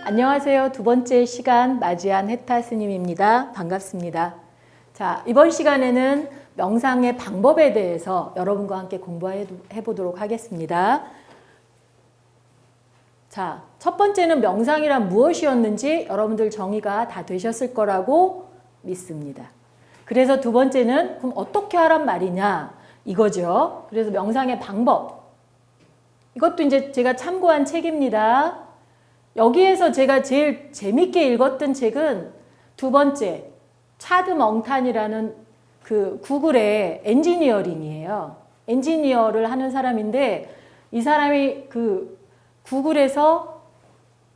안녕하세요. 두 번째 시간 맞이한 혜타 스님입니다. 반갑습니다. 자, 이번 시간에는 명상의 방법에 대해서 여러분과 함께 공부해 보도록 하겠습니다. 자, 첫 번째는 명상이란 무엇이었는지 여러분들 정의가 다 되셨을 거라고 믿습니다. 그래서 두 번째는 그럼 어떻게 하란 말이냐 이거죠. 그래서 명상의 방법. 이것도 이제 제가 참고한 책입니다. 여기에서 제가 제일 재밌게 읽었던 책은 두 번째, 차드 멍탄이라는 그 구글의 엔지니어링이에요. 엔지니어를 하는 사람인데 이 사람이 그 구글에서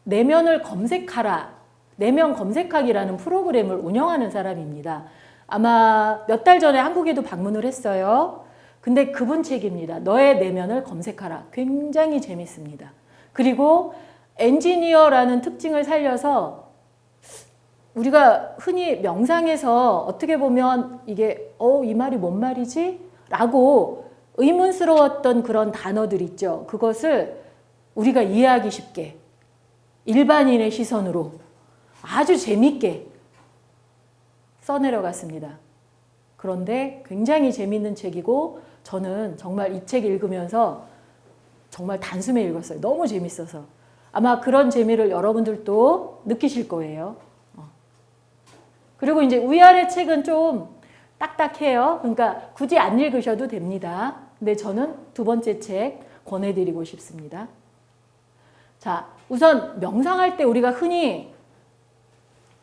내면을 검색하라, 내면 검색하기라는 프로그램을 운영하는 사람입니다. 아마 몇 달 전에 한국에도 방문을 했어요. 근데 그분 책입니다. 너의 내면을 검색하라. 굉장히 재밌습니다. 그리고 엔지니어라는 특징을 살려서 우리가 흔히 명상에서 어떻게 보면 이게 이 말이 뭔 말이지? 라고 의문스러웠던 그런 단어들 있죠. 그것을 우리가 이해하기 쉽게 일반인의 시선으로 아주 재밌게 써내려갔습니다. 그런데 굉장히 재밌는 책이고 저는 정말 이 책 읽으면서 정말 단숨에 읽었어요. 너무 재밌어서. 아마 그런 재미를 여러분들도 느끼실 거예요. 그리고 이제 위아래 책은 좀 딱딱해요. 그러니까 굳이 안 읽으셔도 됩니다. 근데 저는 두 번째 책 권해드리고 싶습니다. 자, 우선 명상할 때 우리가 흔히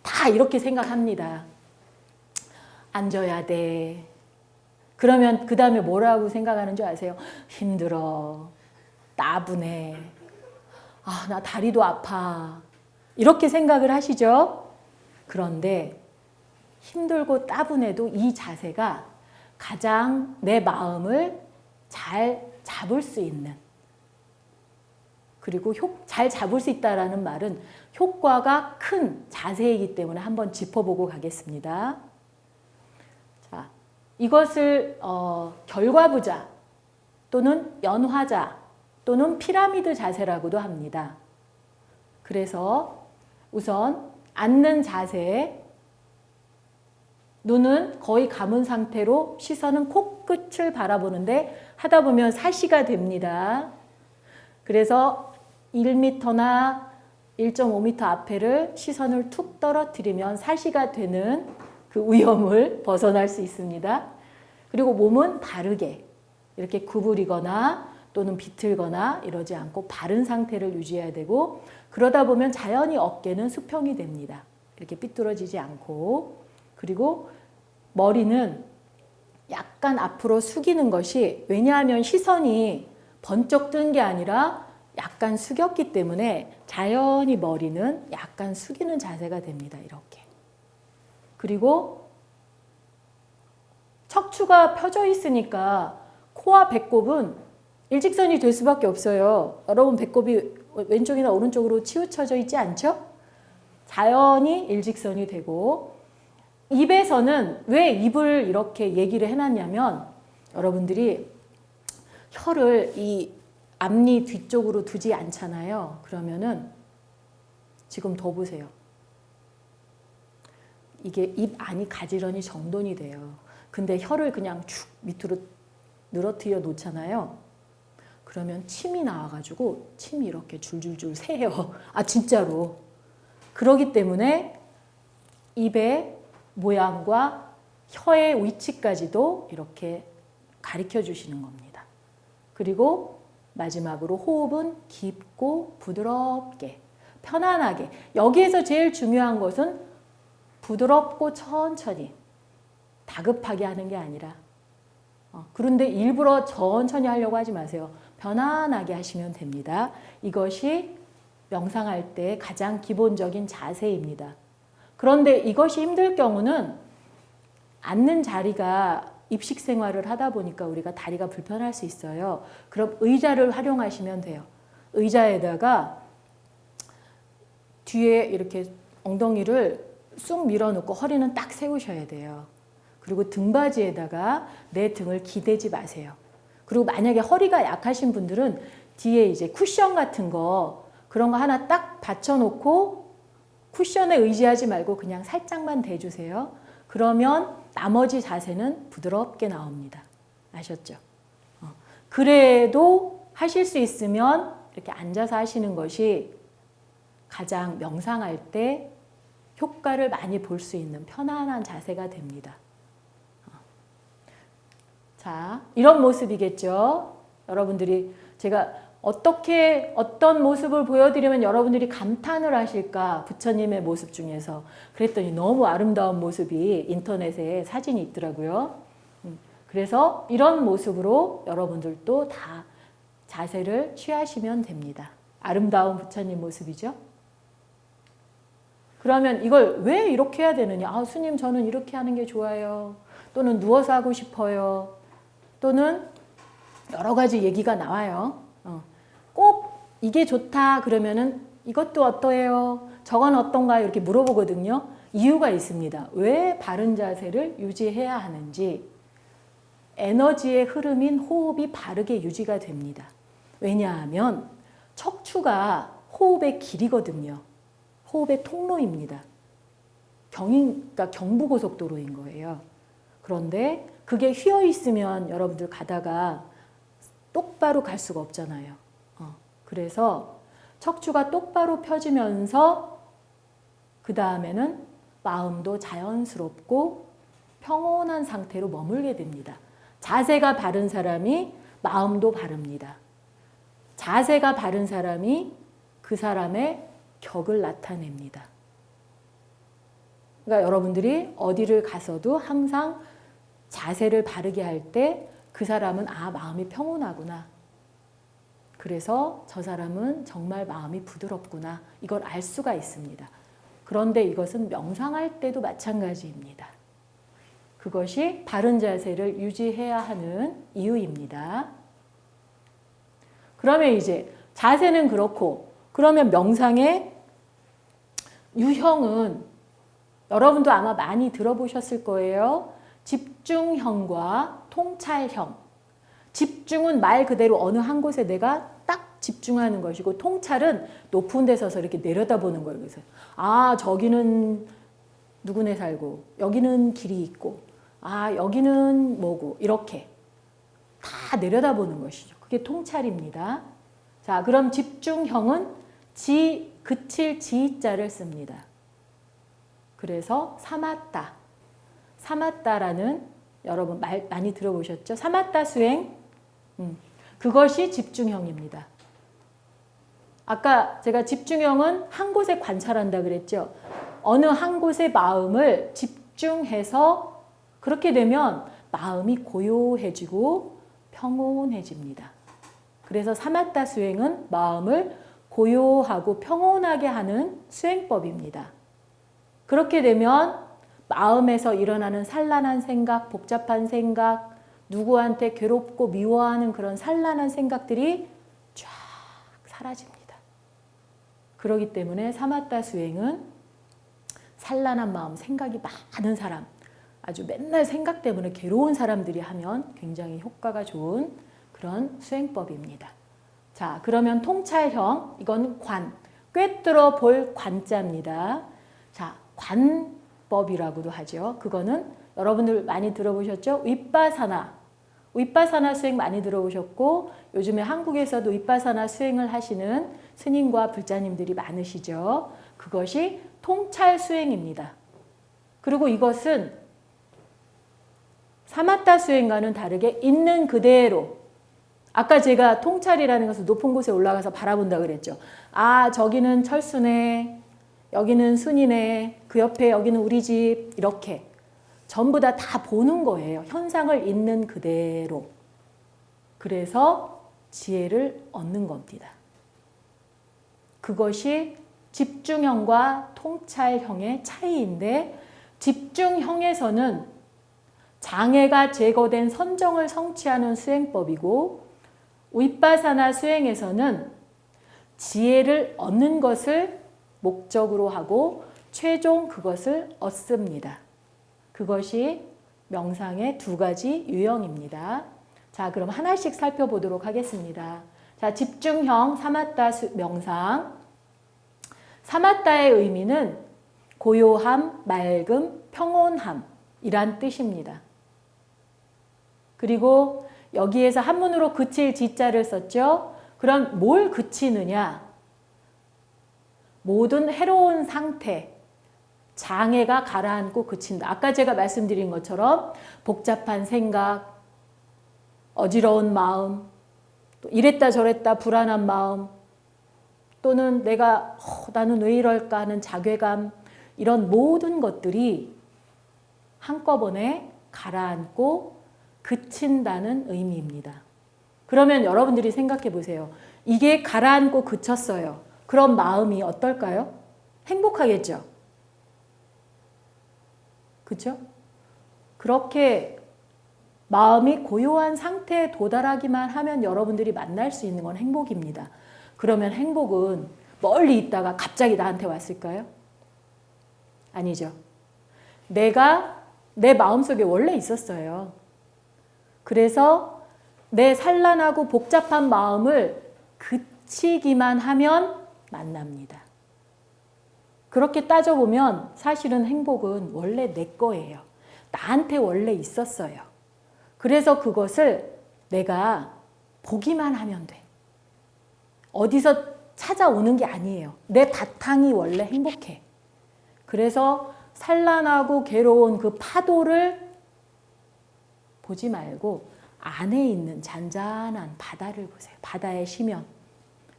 다 이렇게 생각합니다. 앉아야 돼. 그러면 그 다음에 뭐라고 생각하는 줄 아세요? 힘들어. 따분해. 아, 나 다리도 아파. 이렇게 생각을 하시죠? 그런데 힘들고 따분해도 이 자세가 가장 내 마음을 잘 잡을 수 있는, 그리고 잘 잡을 수 있다는 말은 효과가 큰 자세이기 때문에 한번 짚어보고 가겠습니다. 자, 이것을 결과부자 또는 연화자 또는 피라미드 자세라고도 합니다. 그래서 우선 앉는 자세, 눈은 거의 감은 상태로 시선은 코끝을 바라보는데 하다 보면 사시가 됩니다. 그래서 1m나 1.5m 앞에를 시선을 툭 떨어뜨리면 사시가 되는 그 위험을 벗어날 수 있습니다. 그리고 몸은 바르게 이렇게 구부리거나 또는 비틀거나 이러지 않고 바른 상태를 유지해야 되고, 그러다 보면 자연히 어깨는 수평이 됩니다. 이렇게 삐뚤어지지 않고. 그리고 머리는 약간 앞으로 숙이는 것이, 왜냐하면 시선이 번쩍 뜬 게 아니라 약간 숙였기 때문에 자연히 머리는 약간 숙이는 자세가 됩니다. 이렇게. 그리고 척추가 펴져 있으니까 코와 배꼽은 일직선이 될 수밖에 없어요. 여러분 배꼽이 왼쪽이나 오른쪽으로 치우쳐져 있지 않죠? 자연히 일직선이 되고, 입에서는 왜 입을 이렇게 얘기를 해놨냐면 여러분들이 혀를 이 앞니 뒤쪽으로 두지 않잖아요. 그러면은 지금 더 보세요. 이게 입 안이 가지런히 정돈이 돼요. 근데 혀를 그냥 축 밑으로 늘어뜨려 놓잖아요. 그러면 침이 나와가지고 침이 이렇게 줄줄줄 새요. 아, 진짜로. 그러기 때문에 입의 모양과 혀의 위치까지도 이렇게 가르쳐 주시는 겁니다. 그리고 마지막으로 호흡은 깊고 부드럽게, 편안하게. 여기에서 제일 중요한 것은 부드럽고 천천히, 다급하게 하는 게 아니라, 그런데 일부러 천천히 하려고 하지 마세요. 편안하게 하시면 됩니다. 이것이 명상할 때 가장 기본적인 자세입니다. 그런데 이것이 힘들 경우는 앉는 자리가 입식 생활을 하다 보니까 우리가 다리가 불편할 수 있어요. 그럼 의자를 활용하시면 돼요. 의자에다가 뒤에 이렇게 엉덩이를 쑥 밀어놓고 허리는 딱 세우셔야 돼요. 그리고 등받이에다가 내 등을 기대지 마세요. 그리고 만약에 허리가 약하신 분들은 뒤에 이제 쿠션 같은 거, 그런 거 하나 딱 받쳐놓고 쿠션에 의지하지 말고 그냥 살짝만 대주세요. 그러면 나머지 자세는 부드럽게 나옵니다. 아셨죠? 그래도 하실 수 있으면 이렇게 앉아서 하시는 것이 가장 명상할 때 효과를 많이 볼 수 있는 편안한 자세가 됩니다. 자, 이런 모습이겠죠. 여러분들이 제가 어떤 모습을 보여드리면 여러분들이 감탄을 하실까? 부처님의 모습 중에서. 그랬더니 너무 아름다운 모습이 인터넷에 사진이 있더라고요. 그래서 이런 모습으로 여러분들도 다 자세를 취하시면 됩니다. 아름다운 부처님 모습이죠. 그러면 이걸 왜 이렇게 해야 되느냐? 아, 스님 저는 이렇게 하는 게 좋아요. 또는 누워서 하고 싶어요. 또는 여러 가지 얘기가 나와요. 꼭 이게 좋다 그러면은 이것도 어떠해요? 저건 어떤가요? 이렇게 물어보거든요. 이유가 있습니다. 왜 바른 자세를 유지해야 하는지. 에너지의 흐름인 호흡이 바르게 유지가 됩니다. 왜냐하면 척추가 호흡의 길이거든요. 호흡의 통로입니다. 그러니까 경부고속도로인 거예요. 그런데 그게 휘어 있으면 여러분들 가다가 똑바로 갈 수가 없잖아요. 그래서 척추가 똑바로 펴지면서 그 다음에는 마음도 자연스럽고 평온한 상태로 머물게 됩니다. 자세가 바른 사람이 마음도 바릅니다. 자세가 바른 사람이 그 사람의 격을 나타냅니다. 그러니까 여러분들이 어디를 가서도 항상 자세를 바르게 할 때 그 사람은 마음이 평온하구나. 그래서 저 사람은 정말 마음이 부드럽구나. 이걸 알 수가 있습니다. 그런데 이것은 명상할 때도 마찬가지입니다. 그것이 바른 자세를 유지해야 하는 이유입니다. 그러면 이제 자세는 그렇고, 그러면 명상의 유형은 여러분도 아마 많이 들어보셨을 거예요. 집중형과 통찰형. 집중은 말 그대로 어느 한 곳에 내가 딱 집중하는 것이고, 통찰은 높은 데 서서 이렇게 내려다보는 거예요. 그래서 저기는 누구네 살고, 여기는 길이 있고, 여기는 뭐고, 이렇게 다 내려다보는 것이죠. 그게 통찰입니다. 자, 그럼 집중형은 그칠 지자를 씁니다. 그래서 사마타. 사마타라는 여러분 많이 들어보셨죠? 사마타 수행. 그것이 집중형입니다. 아까 제가 집중형은 한 곳에 관찰한다 그랬죠? 어느 한 곳의 마음을 집중해서 그렇게 되면 마음이 고요해지고 평온해집니다. 그래서 사마타 수행은 마음을 고요하고 평온하게 하는 수행법입니다. 그렇게 되면 마음에서 일어나는 산란한 생각, 복잡한 생각, 누구한테 괴롭고 미워하는 그런 산란한 생각들이 쫙 사라집니다. 그렇기 때문에 사마타 수행은 산란한 마음, 생각이 많은 사람, 아주 맨날 생각 때문에 괴로운 사람들이 하면 굉장히 효과가 좋은 그런 수행법입니다. 자, 그러면 통찰형, 이건 꿰뚫어 볼 관자입니다. 자, 관법이라고도 하죠. 그거는 여러분들 많이 들어보셨죠? 윗바사나 수행 많이 들어보셨고, 요즘에 한국에서도 윗바사나 수행을 하시는 스님과 불자님들이 많으시죠. 그것이 통찰 수행입니다. 그리고 이것은 사마타 수행과는 다르게 있는 그대로, 아까 제가 통찰이라는 것을 높은 곳에 올라가서 바라본다 그랬죠. 저기는 철수네, 여기는 순이네, 그 옆에 여기는 우리 집, 이렇게 전부 다 보는 거예요. 현상을 있는 그대로. 그래서 지혜를 얻는 겁니다. 그것이 집중형과 통찰형의 차이인데, 집중형에서는 장애가 제거된 선정을 성취하는 수행법이고, 윗바사나 수행에서는 지혜를 얻는 것을 목적으로 하고 최종 그것을 얻습니다. 그것이 명상의 두 가지 유형입니다. 자, 그럼 하나씩 살펴보도록 하겠습니다. 자, 집중형 사마타 명상. 사마타의 의미는 고요함, 맑음, 평온함이란 뜻입니다. 그리고 여기에서 한문으로 그칠 지자를 썼죠. 그럼 뭘 그치느냐? 모든 해로운 상태, 장애가 가라앉고 그친다. 아까 제가 말씀드린 것처럼 복잡한 생각, 어지러운 마음, 또 이랬다 저랬다 불안한 마음, 또는 내가 나는 왜 이럴까 하는 자괴감, 이런 모든 것들이 한꺼번에 가라앉고 그친다는 의미입니다. 그러면 여러분들이 생각해 보세요. 이게 가라앉고 그쳤어요. 그럼 마음이 어떨까요? 행복하겠죠? 그렇죠? 그렇게 마음이 고요한 상태에 도달하기만 하면 여러분들이 만날 수 있는 건 행복입니다. 그러면 행복은 멀리 있다가 갑자기 나한테 왔을까요? 아니죠. 내가 내 마음속에 원래 있었어요. 그래서 내 산란하고 복잡한 마음을 그치기만 하면 만납니다. 그렇게 따져보면 사실은 행복은 원래 내 거예요. 나한테 원래 있었어요. 그래서 그것을 내가 보기만 하면 돼. 어디서 찾아오는 게 아니에요. 내 바탕이 원래 행복해. 그래서 산란하고 괴로운 그 파도를 보지 말고 안에 있는 잔잔한 바다를 보세요. 바다의 심연.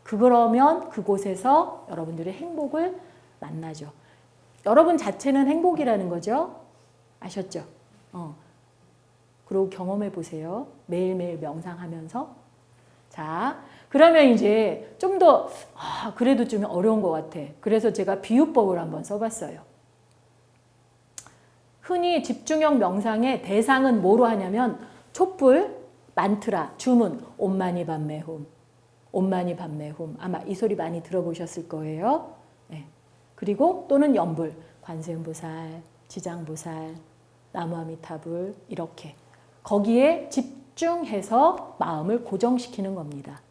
그러면 그곳에서 여러분들의 행복을 만나죠. 여러분 자체는 행복이라는 거죠. 아셨죠? 그리고 경험해 보세요. 매일매일 명상하면서. 자, 그러면 이제 좀 더 그래도 좀 어려운 것 같아. 그래서 제가 비유법을 한번 써봤어요. 흔히 집중형 명상의 대상은 뭐로 하냐면 촛불, 만트라, 주문, 옴마니 밤메훔, 옴마니 밤메훔. 아마 이 소리 많이 들어보셨을 거예요. 네. 그리고 또는 연불, 관세음보살, 지장보살, 나무아미타불 이렇게 거기에 집중해서 마음을 고정시키는 겁니다.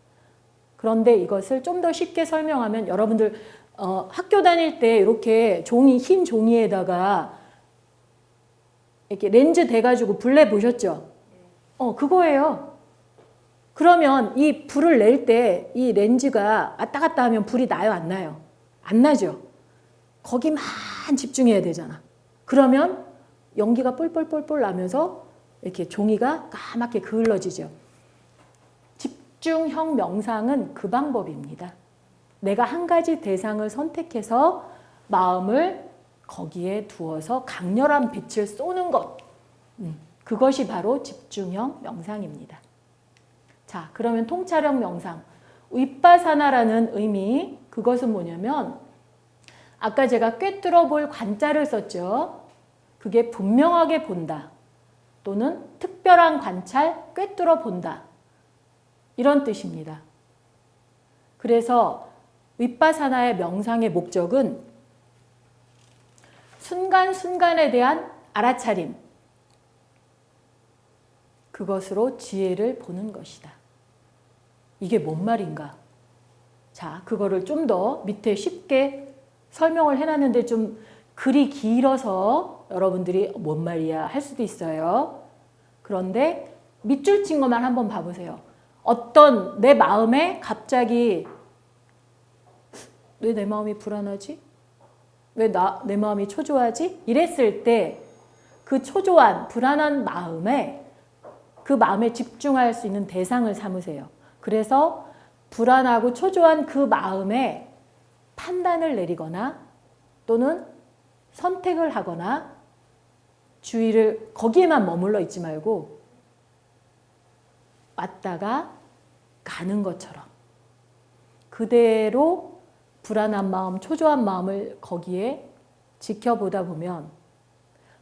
그런데 이것을 좀 더 쉽게 설명하면 여러분들 학교 다닐 때 이렇게 종이 흰 종이에다가 이렇게 렌즈 대가지고 불 내 보셨죠? 그거예요. 그러면 이 불을 낼 때 이 렌즈가 왔다 갔다 하면 불이 나요, 안 나요? 안 나죠? 거기만 집중해야 되잖아. 그러면 연기가 뿔뿔뿔뿔 나면서 이렇게 종이가 까맣게 그을러지죠. 집중형 명상은 그 방법입니다. 내가 한 가지 대상을 선택해서 마음을 거기에 두어서 강렬한 빛을 쏘는 것. 그것이 바로 집중형 명상입니다. 자, 그러면 통찰형 명상. 윗바사나라는 의미, 그것은 뭐냐면 아까 제가 꿰뚫어 볼 관자를 썼죠. 그게 분명하게 본다. 또는 특별한 관찰, 꿰뚫어 본다. 이런 뜻입니다. 그래서 윗바사나의 명상의 목적은 순간순간에 대한 알아차림, 그것으로 지혜를 보는 것이다. 이게 뭔 말인가? 자, 그거를 좀 더 밑에 쉽게 설명을 해놨는데 좀 글이 길어서 여러분들이 뭔 말이야 할 수도 있어요. 그런데 밑줄 친 것만 한번 봐보세요. 어떤 내 마음에 갑자기 왜 내 마음이 불안하지? 왜 내 마음이 초조하지? 이랬을 때 그 초조한 불안한 마음에 그 마음에 집중할 수 있는 대상을 삼으세요. 그래서 불안하고 초조한 그 마음에 판단을 내리거나 또는 선택을 하거나 주의를 거기에만 머물러 있지 말고 왔다가 가는 것처럼 그대로 불안한 마음, 초조한 마음을 거기에 지켜보다 보면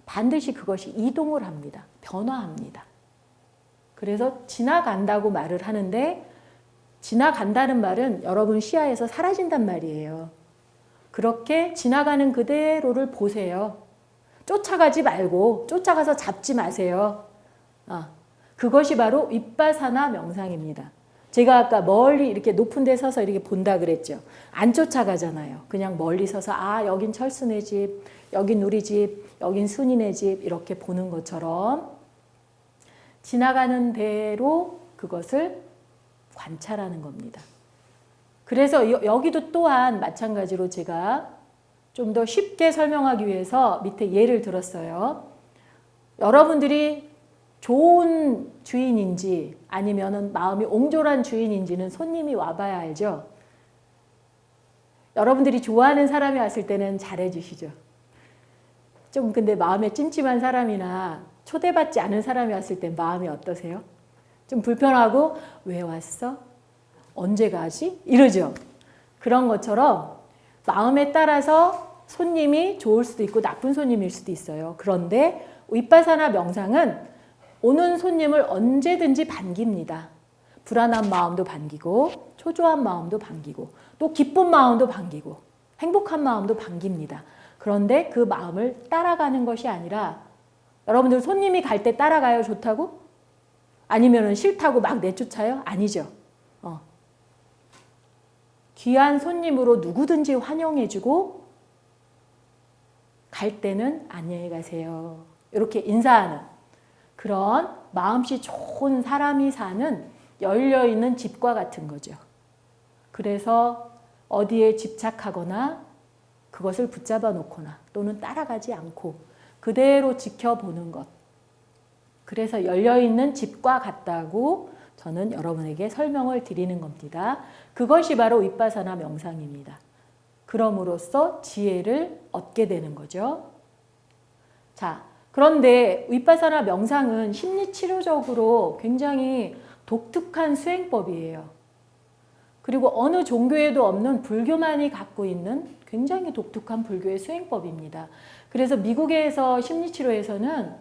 반드시 그것이 이동을 합니다. 변화합니다. 그래서 지나간다고 말을 하는데 지나간다는 말은 여러분 시야에서 사라진단 말이에요. 그렇게 지나가는 그대로를 보세요. 쫓아가지 말고 쫓아가서 잡지 마세요. 그것이 바로 윗바사나 명상입니다. 제가 아까 멀리 이렇게 높은 데 서서 이렇게 본다 그랬죠. 안 쫓아가잖아요. 그냥 멀리 서서 아, 여긴 철수네 집, 여긴 우리 집, 여긴 순이네 집 이렇게 보는 것처럼 지나가는 대로 그것을 관찰하는 겁니다. 그래서 여기도 또한 마찬가지로 제가 좀 더 쉽게 설명하기 위해서 밑에 예를 들었어요. 여러분들이 좋은 주인인지 아니면은 마음이 옹졸한 주인인지는 손님이 와봐야 알죠. 여러분들이 좋아하는 사람이 왔을 때는 잘해주시죠. 좀 근데 마음에 찜찜한 사람이나 초대받지 않은 사람이 왔을 때 마음이 어떠세요? 좀 불편하고 왜 왔어? 언제 가지? 이러죠. 그런 것처럼 마음에 따라서 손님이 좋을 수도 있고 나쁜 손님일 수도 있어요. 그런데 윗바사나 명상은 오는 손님을 언제든지 반깁니다. 불안한 마음도 반기고 초조한 마음도 반기고 또 기쁜 마음도 반기고 행복한 마음도 반깁니다. 그런데 그 마음을 따라가는 것이 아니라 여러분들 손님이 갈 때 따라가요? 좋다고? 아니면 싫다고 막 내쫓아요? 아니죠. 귀한 손님으로 누구든지 환영해주고 갈 때는 안녕히 가세요. 이렇게 인사하는 그런 마음씨 좋은 사람이 사는 열려있는 집과 같은 거죠. 그래서 어디에 집착하거나 그것을 붙잡아 놓거나 또는 따라가지 않고 그대로 지켜보는 것. 그래서 열려있는 집과 같다고 저는 여러분에게 설명을 드리는 겁니다. 그것이 바로 윗바사나 명상입니다. 그럼으로써 지혜를 얻게 되는 거죠. 자, 그런데 윗바사나 명상은 심리치료적으로 굉장히 독특한 수행법이에요. 그리고 어느 종교에도 없는 불교만이 갖고 있는 굉장히 독특한 불교의 수행법입니다. 그래서 미국에서 심리치료에서는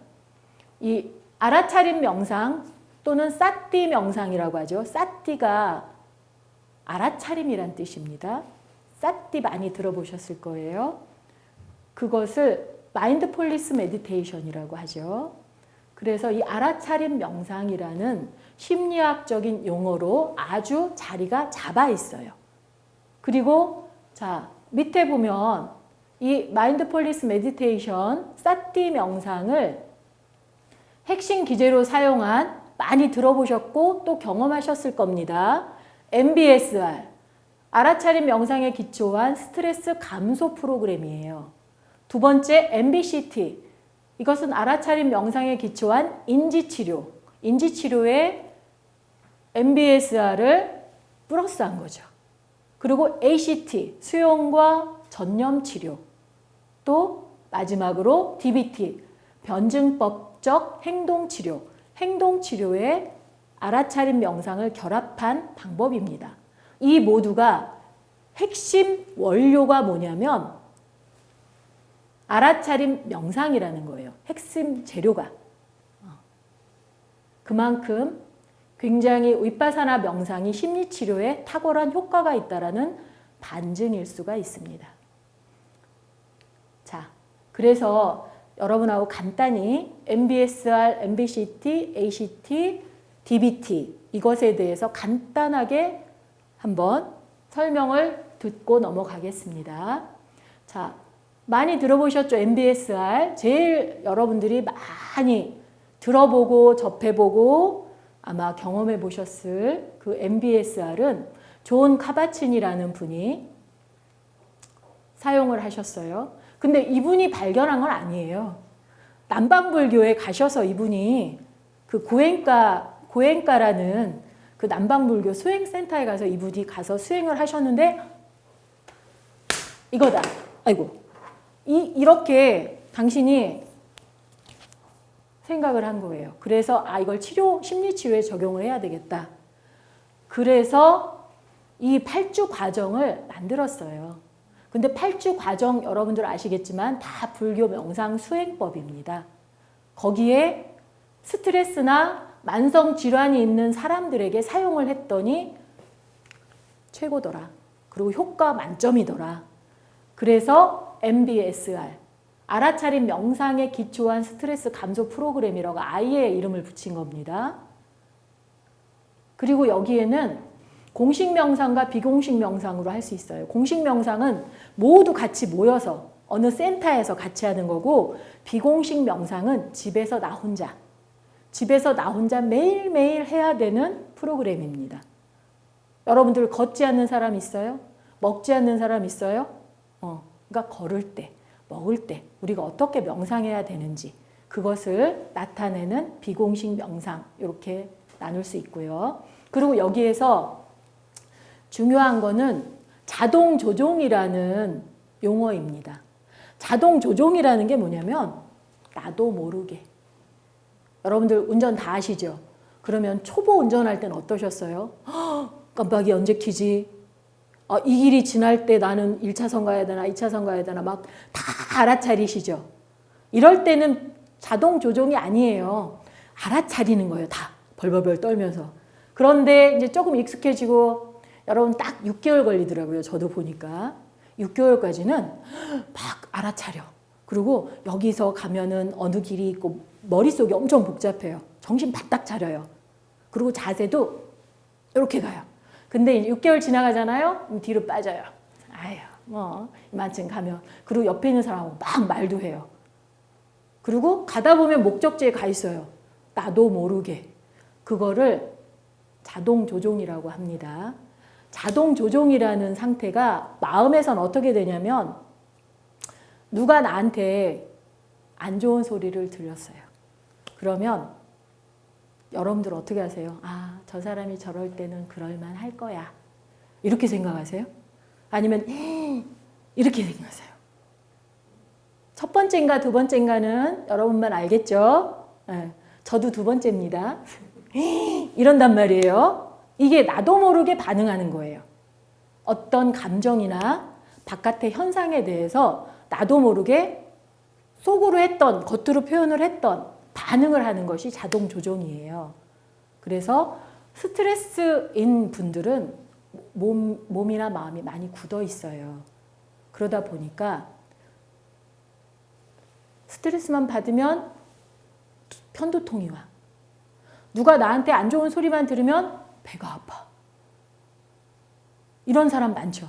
이 알아차림 명상 또는 사티 명상이라고 하죠. 사티가 알아차림이란 뜻입니다. 사티 많이 들어보셨을 거예요. 그것을 마인드풀니스 메디테이션이라고 하죠. 그래서 이 알아차림 명상이라는 심리학적인 용어로 아주 자리가 잡아 있어요. 그리고 자, 밑에 보면 이 마인드풀니스 메디테이션, 사티 명상을 핵심 기제로 사용한 많이 들어보셨고 또 경험하셨을 겁니다. MBSR, 알아차림 명상에 기초한 스트레스 감소 프로그램이에요. 두 번째 MBCT, 이것은 알아차림 명상에 기초한 인지치료, 인지치료에 MBSR을 플러스한 거죠. 그리고 ACT, 수용과 전념치료, 또 마지막으로 DBT, 변증법적 행동치료, 행동치료에 알아차림 명상을 결합한 방법입니다. 이 모두가 핵심 원료가 뭐냐면 알아차림 명상이라는 거예요. 핵심 재료가. 그만큼 굉장히 윗바사나 명상이 심리치료에 탁월한 효과가 있다는 반증일 수가 있습니다. 자, 그래서 여러분하고 간단히 MBSR, MBCT, ACT, DBT 이것에 대해서 간단하게 한번 설명을 듣고 넘어가겠습니다. 자, 많이 들어보셨죠? MBSR. 제일 여러분들이 많이 들어보고 접해보고 아마 경험해 보셨을 그 MBSR은 존 카바친이라는 분이 사용을 하셨어요. 근데 이분이 발견한 건 아니에요. 남방불교에 가셔서 이분이 그 고행가라는 그 남방불교 수행센터에 가서 이분이 가서 수행을 하셨는데 이거다. 아이고. 이렇게 당신이 생각을 한 거예요. 그래서 이걸 심리치료에 적용을 해야 되겠다. 그래서 이 8주 과정을 만들었어요. 근데 8주 과정 여러분들 아시겠지만 다 불교 명상 수행법입니다. 거기에 스트레스나 만성 질환이 있는 사람들에게 사용을 했더니 최고더라. 그리고 효과 만점이더라. 그래서 MBSR, 알아차림 명상에 기초한 스트레스 감소 프로그램이라고 아예 이름을 붙인 겁니다. 그리고 여기에는 공식 명상과 비공식 명상으로 할 수 있어요. 공식 명상은 모두 같이 모여서 어느 센터에서 같이 하는 거고, 비공식 명상은 집에서 나 혼자 매일매일 해야 되는 프로그램입니다. 여러분들 걷지 않는 사람 있어요? 먹지 않는 사람 있어요? 그러니까 걸을 때, 먹을 때 우리가 어떻게 명상해야 되는지 그것을 나타내는 비공식 명상, 이렇게 나눌 수 있고요. 그리고 여기에서 중요한 거는 자동 조종이라는 용어입니다. 자동 조종이라는 게 뭐냐면 나도 모르게. 여러분들 운전 다 하시죠? 그러면 초보 운전할 때는 어떠셨어요? 깜빡이 언제 켜지? 이 길이 지날 때 나는 1차선 가야 되나 2차선 가야 되나 막 다 알아차리시죠? 이럴 때는 자동 조종이 아니에요. 알아차리는 거예요. 다 벌벌벌 떨면서. 그런데 이제 조금 익숙해지고 여러분 딱 6개월 걸리더라고요. 저도 보니까. 6개월까지는 막 알아차려. 그리고 여기서 가면은 어느 길이 있고 머릿속이 엄청 복잡해요. 정신 바짝 차려요. 그리고 자세도 이렇게 가요. 근데 6개월 지나가잖아요. 뒤로 빠져요. 아유, 이만큼 가면. 그리고 옆에 있는 사람하고 막 말도 해요. 그리고 가다 보면 목적지에 가 있어요. 나도 모르게. 그거를 자동 조종이라고 합니다. 자동 조종이라는 상태가 마음에선 어떻게 되냐면 누가 나한테 안 좋은 소리를 들렸어요. 그러면 여러분들 어떻게 하세요? 저 사람이 저럴 때는 그럴만 할 거야. 이렇게 생각하세요? 아니면 이렇게 생각하세요? 첫 번째인가 두 번째인가는 여러분만 알겠죠? 네, 저도 두 번째입니다. 이런단 말이에요. 이게 나도 모르게 반응하는 거예요. 어떤 감정이나 바깥의 현상에 대해서 나도 모르게 속으로 했던, 겉으로 표현을 했던 반응을 하는 것이 자동 조종이에요. 그래서 스트레스인 분들은 몸이나 마음이 많이 굳어 있어요. 그러다 보니까 스트레스만 받으면 편두통이 와. 누가 나한테 안 좋은 소리만 들으면 배가 아파. 이런 사람 많죠.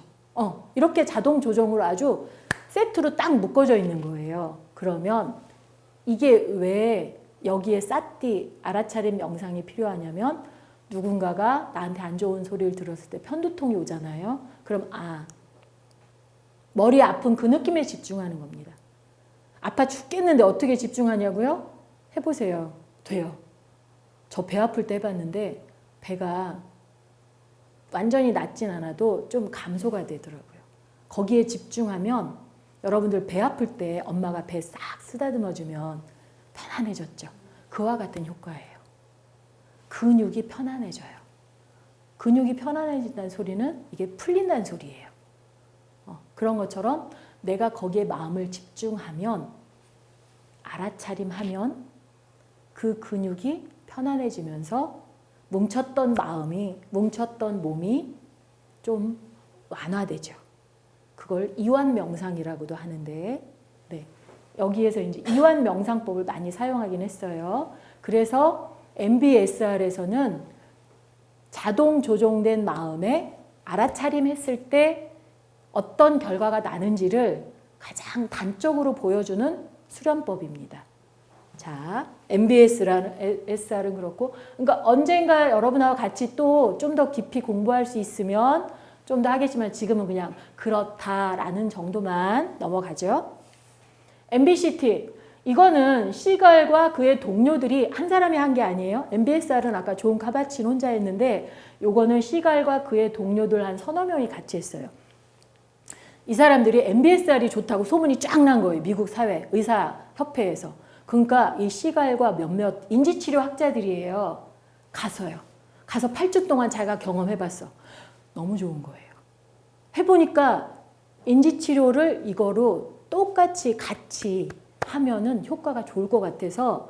이렇게 자동 조정으로 아주 세트로 딱 묶어져 있는 거예요. 그러면 이게 왜 여기에 쌌디 알아차림 명상이 필요하냐면 누군가가 나한테 안 좋은 소리를 들었을 때 편두통이 오잖아요. 그럼 머리 아픈 그 느낌에 집중하는 겁니다. 아파 죽겠는데 어떻게 집중하냐고요? 해보세요. 돼요. 저 배 아플 때 해봤는데 배가 완전히 낫진 않아도 좀 감소가 되더라고요. 거기에 집중하면 여러분들 배 아플 때 엄마가 배 싹 쓰다듬어주면 편안해졌죠. 그와 같은 효과예요. 근육이 편안해져요. 근육이 편안해진다는 소리는 이게 풀린다는 소리예요. 그런 것처럼 내가 거기에 마음을 집중하면 알아차림하면 그 근육이 편안해지면서 뭉쳤던 마음이, 뭉쳤던 몸이 좀 완화되죠. 그걸 이완 명상이라고도 하는데, 네. 여기에서 이제 이완 명상법을 많이 사용하긴 했어요. 그래서 MBSR에서는 자동 조종된 마음에 알아차림 했을 때 어떤 결과가 나는지를 가장 단적으로 보여주는 수련법입니다. 자, MBSR은 그렇고, 그러니까 언젠가 여러분하고 같이 또 좀 더 깊이 공부할 수 있으면 좀 더 하겠지만 지금은 그냥 그렇다라는 정도만 넘어가죠. MBCT, 이거는 시갈과 그의 동료들이 한 사람이 한 게 아니에요. MBSR은 아까 존 카바친 혼자 했는데 요거는 시갈과 그의 동료들 한 서너 명이 같이 했어요. 이 사람들이 MBSR이 좋다고 소문이 쫙 난 거예요. 미국 사회, 의사협회에서. 그러니까 이 시갈과 몇몇 인지치료 학자들이에요. 가서 8주 동안 자기가 경험해봤어. 너무 좋은 거예요. 해보니까 인지치료를 이거로 똑같이 같이 하면은 효과가 좋을 것 같아서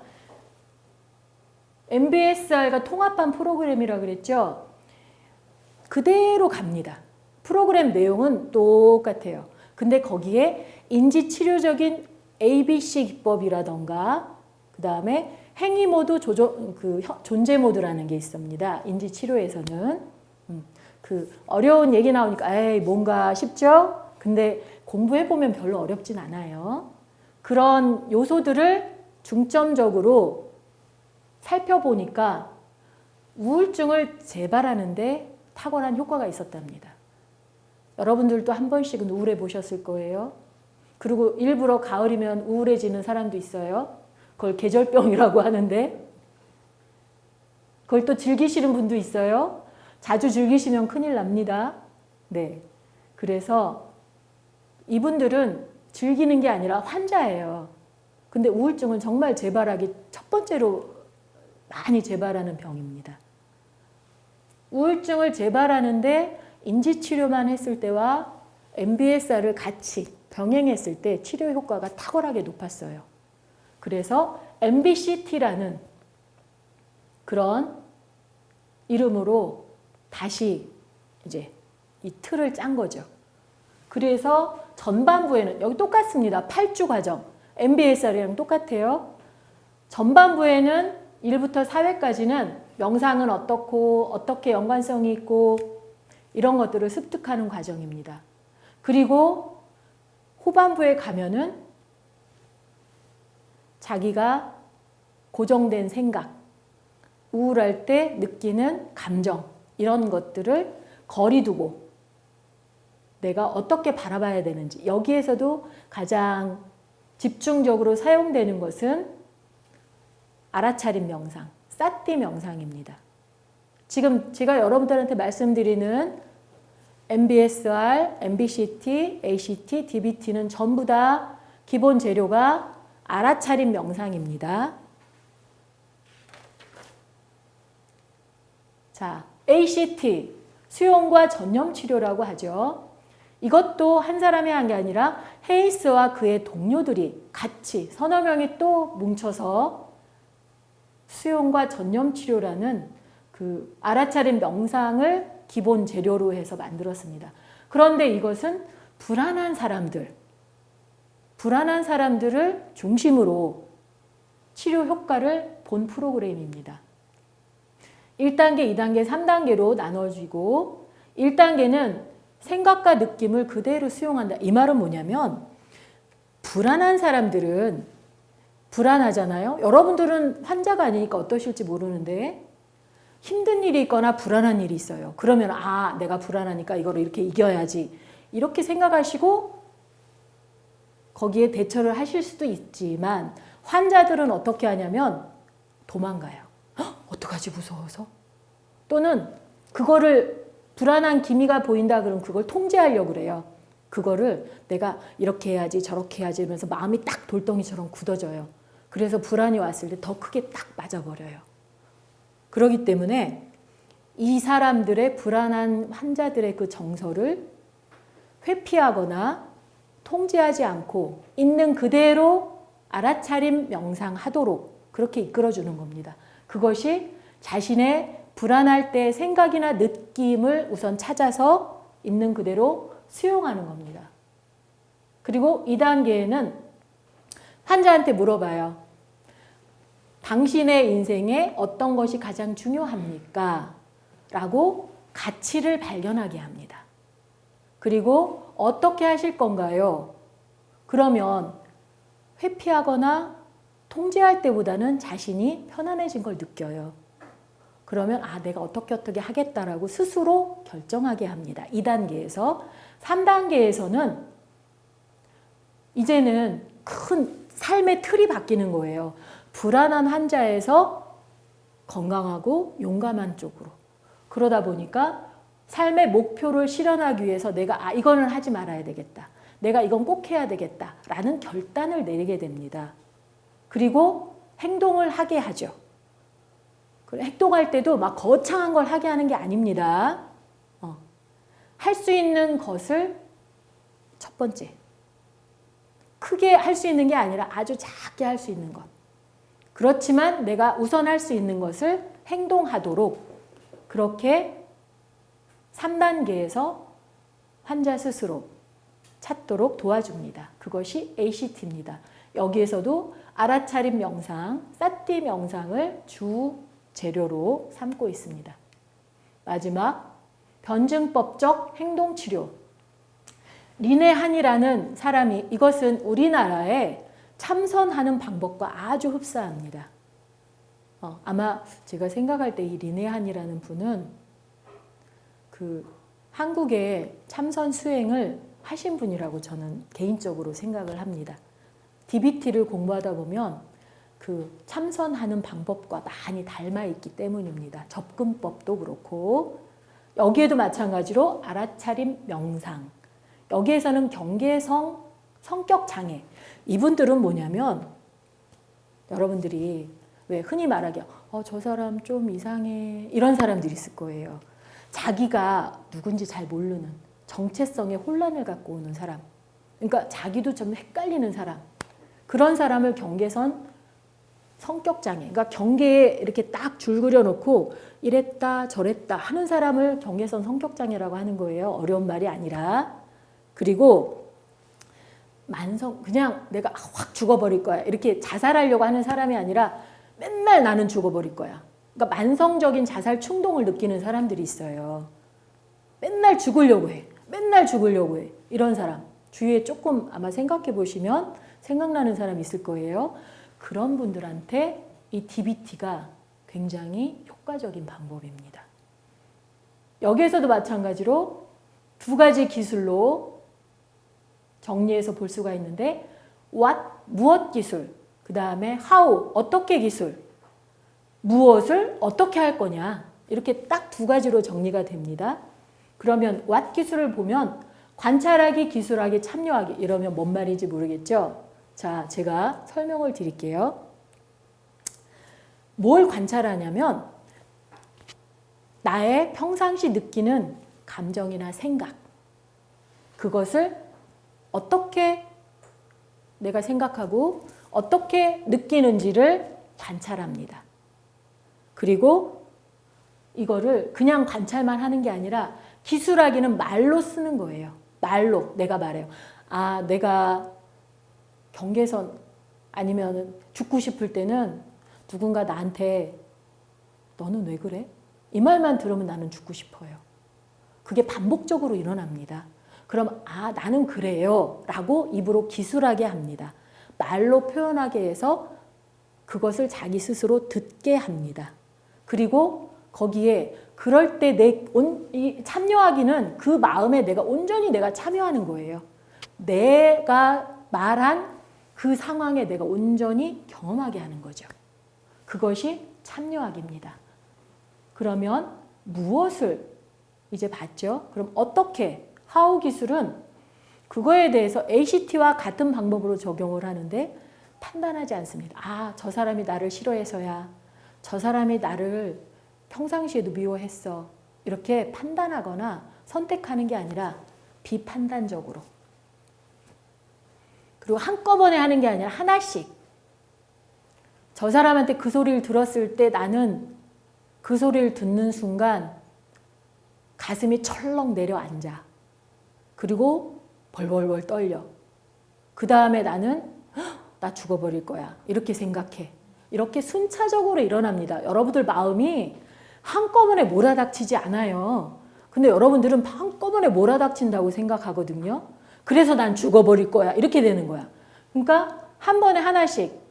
MBSR과 통합한 프로그램이라 그랬죠. 그대로 갑니다. 프로그램 내용은 똑같아요. 근데 거기에 인지치료적인 ABC 기법이라던가 그 다음에 행위 모드, 존재 모드라는 게 있습니다. 인지 치료에서는. 그 어려운 얘기 나오니까 에이 뭔가 싶죠? 근데 공부해 보면 별로 어렵진 않아요. 그런 요소들을 중점적으로 살펴보니까 우울증을 재발하는데 탁월한 효과가 있었답니다. 여러분들도 한 번씩은 우울해 보셨을 거예요. 그리고 일부러 가을이면 우울해지는 사람도 있어요. 그걸 계절병이라고 하는데 그걸 또 즐기시는 분도 있어요. 자주 즐기시면 큰일 납니다. 네. 그래서 이분들은 즐기는 게 아니라 환자예요. 근데 우울증은 정말 재발하기 첫 번째로 많이 재발하는 병입니다. 우울증을 재발하는데 인지치료만 했을 때와 MBSR을 같이 병행했을 때 치료 효과가 탁월하게 높았어요. 그래서 MBCT라는 그런 이름으로 다시 이제 이 틀을 짠 거죠. 그래서 전반부에는 여기 똑같습니다. 8주 과정. MBSR이랑 똑같아요. 전반부에는 1부터 4회까지는 명상은 어떻고 어떻게 연관성이 있고 이런 것들을 습득하는 과정입니다. 그리고 후반부에 가면은 자기가 고정된 생각, 우울할 때 느끼는 감정 이런 것들을 거리 두고 내가 어떻게 바라봐야 되는지 여기에서도 가장 집중적으로 사용되는 것은 알아차림 명상, 사티 명상입니다. 지금 제가 여러분들한테 말씀드리는 MBSR, MBCT, ACT, DBT는 전부 다 기본 재료가 알아차림 명상입니다. 자, ACT, 수용과 전념 치료라고 하죠. 이것도 한 사람이 한 게 아니라 헤이스와 그의 동료들이 같이 서너 명이 또 뭉쳐서 수용과 전념 치료라는 그 알아차림 명상을 기본 재료로 해서 만들었습니다. 그런데 이것은 불안한 사람들을 중심으로 치료 효과를 본 프로그램입니다. 1단계, 2단계, 3단계로 나눠지고 1단계는 생각과 느낌을 그대로 수용한다. 이 말은 뭐냐면 불안한 사람들은 불안하잖아요. 여러분들은 환자가 아니니까 어떠실지 모르는데 힘든 일이 있거나 불안한 일이 있어요. 그러면 아, 내가 불안하니까 이거를 이렇게 이겨야지. 이렇게 생각하시고 거기에 대처를 하실 수도 있지만 환자들은 어떻게 하냐면 도망가요. 어떡하지 무서워서? 또는 그거를 불안한 기미가 보인다 그러면 그걸 통제하려고 그래요. 그거를 내가 이렇게 해야지 저렇게 해야지 이러면서 마음이 딱 돌덩이처럼 굳어져요. 그래서 불안이 왔을 때 더 크게 딱 맞아버려요. 그렇기 때문에 이 사람들의 불안한 환자들의 그 정서를 회피하거나 통제하지 않고 있는 그대로 알아차림 명상하도록 그렇게 이끌어주는 겁니다. 그것이 자신의 불안할 때 생각이나 느낌을 우선 찾아서 있는 그대로 수용하는 겁니다. 그리고 2단계에는 환자한테 물어봐요. 당신의 인생에 어떤 것이 가장 중요합니까? 라고 가치를 발견하게 합니다. 그리고 어떻게 하실 건가요? 그러면 회피하거나 통제할 때보다는 자신이 편안해진 걸 느껴요. 그러면 아, 내가 어떻게 하겠다라고 스스로 결정하게 합니다. 2단계에서. 3단계에서는 이제는 큰 삶의 틀이 바뀌는 거예요. 불안한 환자에서 건강하고 용감한 쪽으로. 그러다 보니까 삶의 목표를 실현하기 위해서 내가 이거는 하지 말아야 되겠다. 내가 이건 꼭 해야 되겠다. 라는 결단을 내리게 됩니다. 그리고 행동을 하게 하죠. 행동할 때도 막 거창한 걸 하게 하는 게 아닙니다. 할 수 있는 것을 첫 번째. 크게 할 수 있는 게 아니라 아주 작게 할 수 있는 것. 그렇지만 내가 우선 할 수 있는 것을 행동하도록 그렇게 3단계에서 환자 스스로 찾도록 도와줍니다. 그것이 ACT입니다. 여기에서도 알아차림 명상, 사티 명상을 주 재료로 삼고 있습니다. 마지막, 변증법적 행동치료. 리네 한이라는 사람이 이것은 우리나라에 참선하는 방법과 아주 흡사합니다. 아마 제가 생각할 때 이 리네 한이라는 분은 그 한국의 참선 수행을 하신 분이라고 저는 개인적으로 생각을 합니다. DBT를 공부하다 보면 그 참선하는 방법과 많이 닮아 있기 때문입니다. 접근법도 그렇고 여기에도 마찬가지로 알아차림 명상. 여기에서는 경계성 성격 장애. 이분들은 뭐냐면 여러분들이 왜 흔히 말하기에 저 사람 좀 이상해 이런 사람들이 있을 거예요. 자기가 누군지 잘 모르는 정체성의 혼란을 갖고 오는 사람. 그러니까 자기도 좀 헷갈리는 사람. 그런 사람을 경계선 성격장애. 그러니까 경계에 이렇게 딱 줄 그려놓고 이랬다 저랬다 하는 사람을 경계선 성격장애라고 하는 거예요. 어려운 말이 아니라. 그리고 그냥 내가 확 죽어버릴 거야. 이렇게 자살하려고 하는 사람이 아니라 맨날 나는 죽어버릴 거야. 그러니까 만성적인 자살 충동을 느끼는 사람들이 있어요. 맨날 죽으려고 해. 맨날 죽으려고 해. 이런 사람. 주위에 조금 아마 생각해 보시면 생각나는 사람 있을 거예요. 그런 분들한테 이 DBT가 굉장히 효과적인 방법입니다. 여기에서도 마찬가지로 두 가지 기술로 정리해서 볼 수가 있는데 what, 무엇 기술, 그 다음에 how, 어떻게 기술, 무엇을 어떻게 할 거냐 이렇게 딱 두 가지로 정리가 됩니다. 그러면 what 기술을 보면 관찰하기, 기술하기, 참여하기 이러면 뭔 말인지 모르겠죠? 자, 제가 설명을 드릴게요. 뭘 관찰하냐면 나의 평상시 느끼는 감정이나 생각 그것을 어떻게 내가 생각하고 어떻게 느끼는지를 관찰합니다. 그리고 이거를 그냥 관찰만 하는 게 아니라 기술하기는 말로 쓰는 거예요. 말로 내가 말해요. 내가 경계선 아니면 죽고 싶을 때는 누군가 나한테 너는 왜 그래? 이 말만 들으면 나는 죽고 싶어요. 그게 반복적으로 일어납니다. 그럼 나는 그래요 라고 입으로 기술하게 합니다. 말로 표현하게 해서 그것을 자기 스스로 듣게 합니다. 그리고 거기에 그럴 때 참여하기는 그 마음에 내가 온전히 내가 참여하는 거예요. 내가 말한 그 상황에 내가 온전히 경험하게 하는 거죠. 그것이 참여하기입니다. 그러면 무엇을 이제 봤죠? 그럼 어떻게? how 기술은 그거에 대해서 ACT와 같은 방법으로 적용을 하는데 판단하지 않습니다. 저 사람이 나를 싫어해서야. 저 사람이 나를 평상시에도 미워했어. 이렇게 판단하거나 선택하는 게 아니라 비판단적으로. 그리고 한꺼번에 하는 게 아니라 하나씩. 저 사람한테 그 소리를 들었을 때 나는 그 소리를 듣는 순간 가슴이 철렁 내려앉아. 그리고 벌벌벌 떨려. 그 다음에 나는 나 죽어버릴 거야. 이렇게 생각해. 이렇게 순차적으로 일어납니다. 여러분들 마음이 한꺼번에 몰아닥치지 않아요. 근데 여러분들은 한꺼번에 몰아닥친다고 생각하거든요. 그래서 난 죽어버릴 거야. 이렇게 되는 거야. 그러니까 한 번에 하나씩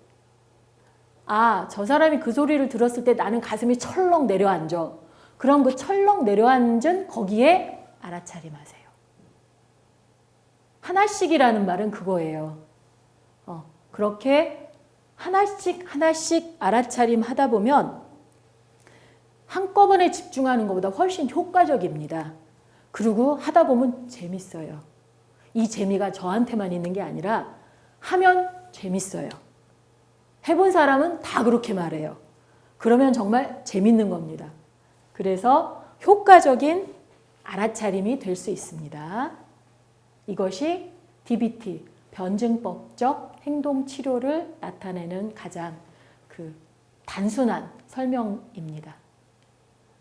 저 사람이 그 소리를 들었을 때 나는 가슴이 철렁 내려앉아. 그럼 그 철렁 내려앉은 거기에 알아차림하세요. 하나씩이라는 말은 그거예요. 그렇게 하나씩 알아차림 하다 보면 한꺼번에 집중하는 것보다 훨씬 효과적입니다. 그리고 하다 보면 재밌어요. 이 재미가 저한테만 있는 게 아니라 하면 재밌어요. 해본 사람은 다 그렇게 말해요. 그러면 정말 재밌는 겁니다. 그래서 효과적인 알아차림이 될 수 있습니다. 이것이 DBT, 변증법적 행동치료를 나타내는 가장 단순한 설명입니다.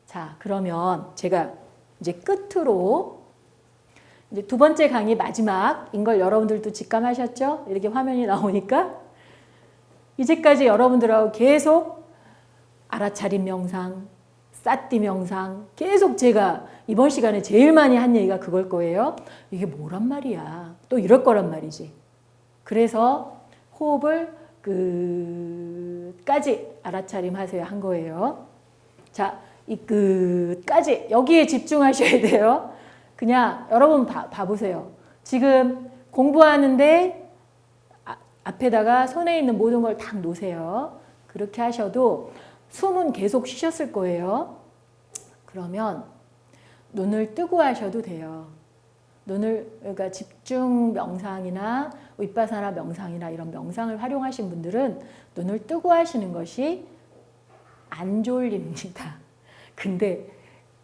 자, 그러면 제가 이제 끝으로 이제 두 번째 강의 마지막인 걸 여러분들도 직감하셨죠? 이렇게 화면이 나오니까 이제까지 여러분들하고 계속 알아차림 명상, 사띠 명상 계속 제가 이번 시간에 제일 많이 한 얘기가 그걸 거예요. 이게 뭐란 말이야. 또 이럴 거란 말이지. 그래서 호흡을 끝까지 알아차림 하세요 한 거예요. 자, 이 끝까지 여기에 집중하셔야 돼요. 그냥 여러분 봐보세요. 지금 공부하는데 앞에다가 손에 있는 모든 걸 딱 놓으세요. 그렇게 하셔도 숨은 계속 쉬셨을 거예요. 그러면 눈을 뜨고 하셔도 돼요. 그러니까 집중 명상이나 윗바사나 명상이나 이런 명상을 활용하신 분들은 눈을 뜨고 하시는 것이 안 졸립니다. 근데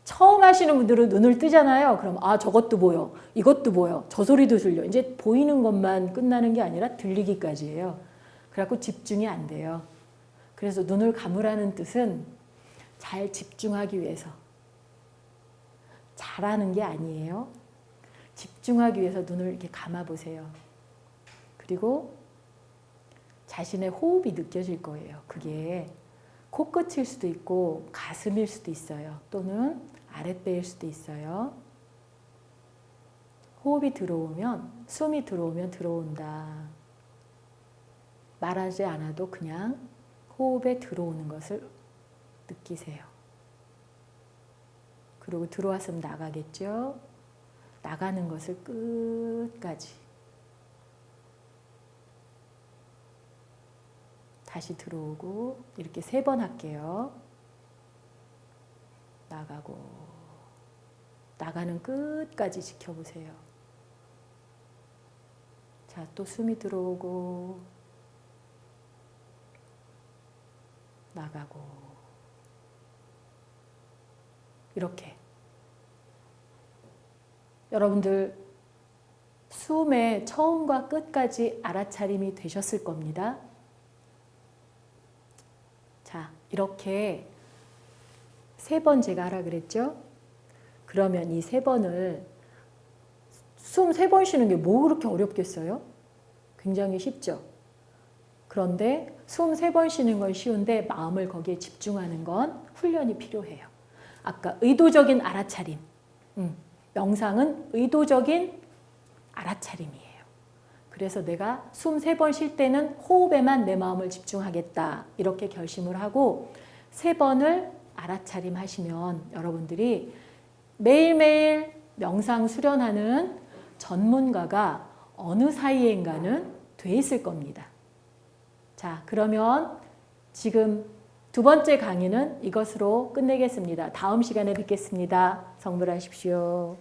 처음 하시는 분들은 눈을 뜨잖아요. 그럼 저것도 보여, 이것도 보여, 저 소리도 들려. 이제 보이는 것만 끝나는 게 아니라 들리기까지 해요. 그래갖고 집중이 안 돼요. 그래서 눈을 감으라는 뜻은 잘 집중하기 위해서. 잘하는 게 아니에요. 집중하기 위해서 눈을 이렇게 감아보세요. 그리고 자신의 호흡이 느껴질 거예요. 그게 코끝일 수도 있고 가슴일 수도 있어요. 또는 아랫배일 수도 있어요. 호흡이 들어오면, 숨이 들어오면 들어온다. 말하지 않아도 그냥 호흡에 들어오는 것을 느끼세요. 그리고 들어왔으면 나가겠죠. 나가는 것을 끝까지 다시 들어오고 이렇게 3번 할게요. 나가고 나가는 끝까지 지켜보세요. 자, 또 숨이 들어오고 나가고 이렇게 여러분들 숨의 처음과 끝까지 알아차림이 되셨을 겁니다. 자, 이렇게 3번 제가 하라 그랬죠? 그러면 이 3번을 숨 3번 쉬는 게 뭐 그렇게 어렵겠어요? 굉장히 쉽죠? 그런데 숨 3번 쉬는 건 쉬운데 마음을 거기에 집중하는 건 훈련이 필요해요. 아까 의도적인 알아차림. 명상은 의도적인 알아차림이에요. 그래서 내가 숨 3번 쉴 때는 호흡에만 내 마음을 집중하겠다. 이렇게 결심을 하고 3번을 알아차림 하시면 여러분들이 매일매일 명상 수련하는 전문가가 어느 사이에인가는 돼 있을 겁니다. 자, 그러면 지금 2번째 강의는 이것으로 끝내겠습니다. 다음 시간에 뵙겠습니다. 성불하십시오.